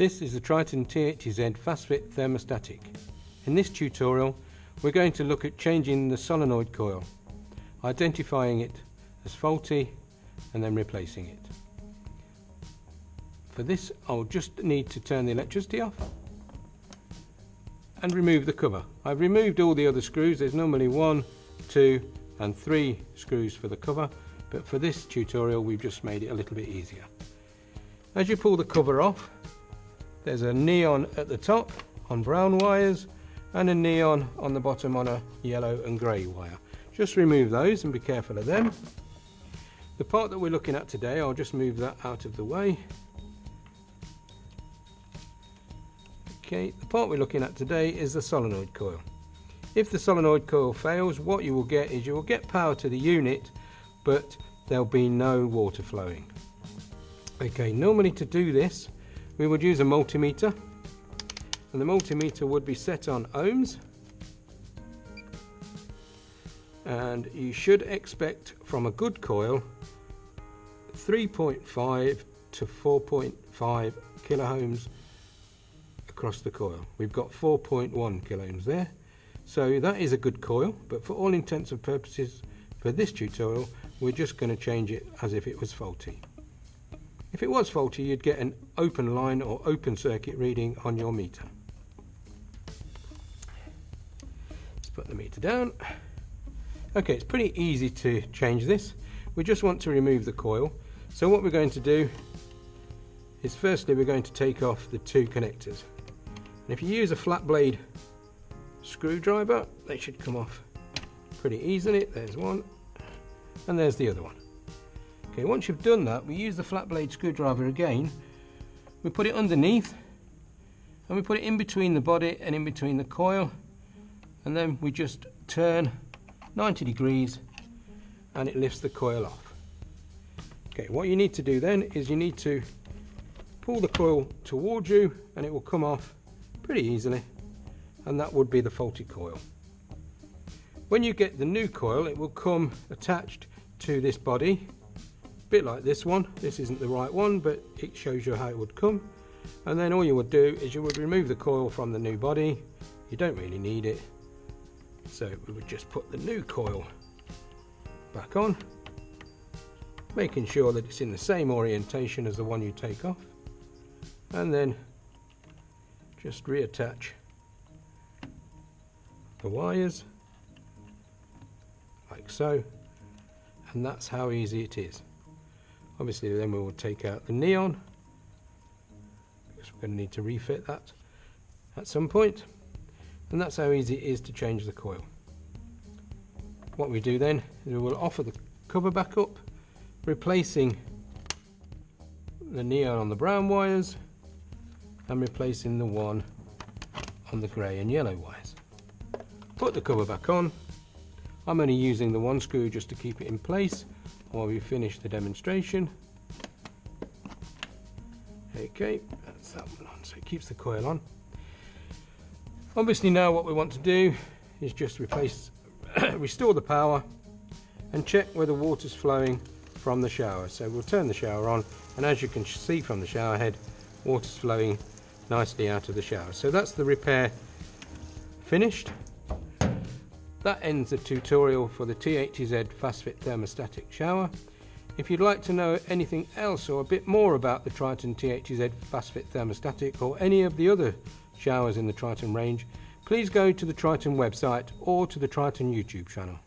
This is the Triton T80Z Fast-Fit Thermostatic. In this tutorial we're going to look at changing the solenoid coil, identifying it as faulty and then replacing it. For this I'll just need to turn the electricity off and remove the cover. I've removed all the other screws. There's normally 1, 2 and 3 screws for the cover, but for this tutorial we've just made it a little bit easier. As you pull the cover off, there's a neon at the top on brown wires and a neon on the bottom on a yellow and grey wire. Just remove those and be careful of them. The part that we're looking at today, I'll just move that out of the way. Okay, the part we're looking at today is the solenoid coil. If the solenoid coil fails, what you will get is you will get power to the unit, but there'll be no water flowing. Okay, normally to do this we would use a multimeter, and the multimeter would be set on ohms, and you should expect from a good coil 3.5 to 4.5 kiloohms across the coil. We've got 4.1 kiloohms there, so that is a good coil, but for all intents and purposes for this tutorial we're just going to change it as if it was faulty. If it was faulty, you'd get an open line or open circuit reading on your meter. Let's put the meter down. Okay, it's pretty easy to change this. We just want to remove the coil. So what we're going to do is firstly we're going to take off the 2 connectors. And if you use a flat blade screwdriver, they should come off pretty easily. There's one and there's the other one. Okay, once you've done that, we use the flat blade screwdriver again. We put it underneath and we put it in between the body and in between the coil, and then we just turn 90 degrees and it lifts the coil off. Okay, what you need to do then is you need to pull the coil towards you and it will come off pretty easily, and that would be the faulty coil. When you get the new coil, it will come attached to this body, bit like this one. This isn't the right one, but it shows you how it would come, and then all you would do is you would remove the coil from the new body. You don't really need it, so we would just put the new coil back on, making sure that it's in the same orientation as the one you take off, and then just reattach the wires like so, and that's how easy it is. Obviously then we will take out the neon, because we're going to need to refit that at some point, and that's how easy it is to change the coil. What we do then is we will offer the cover back up, replacing the neon on the brown wires and replacing the one on the grey and yellow wires. Put the cover back on. I'm only using the 1 screw just to keep it in place while we finish the demonstration. Okay, that's that one on, so it keeps the coil on. Obviously now what we want to do is just restore the power and check whether water's flowing from the shower. So we'll turn the shower on, and as you can see from the shower head, water's flowing nicely out of the shower. So that's the repair finished. That ends the tutorial for the T80Z Fast-Fit Thermostatic Shower. If you'd like to know anything else or a bit more about the Triton T80Z Fast-Fit Thermostatic or any of the other showers in the Triton range, please go to the Triton website or to the Triton YouTube channel.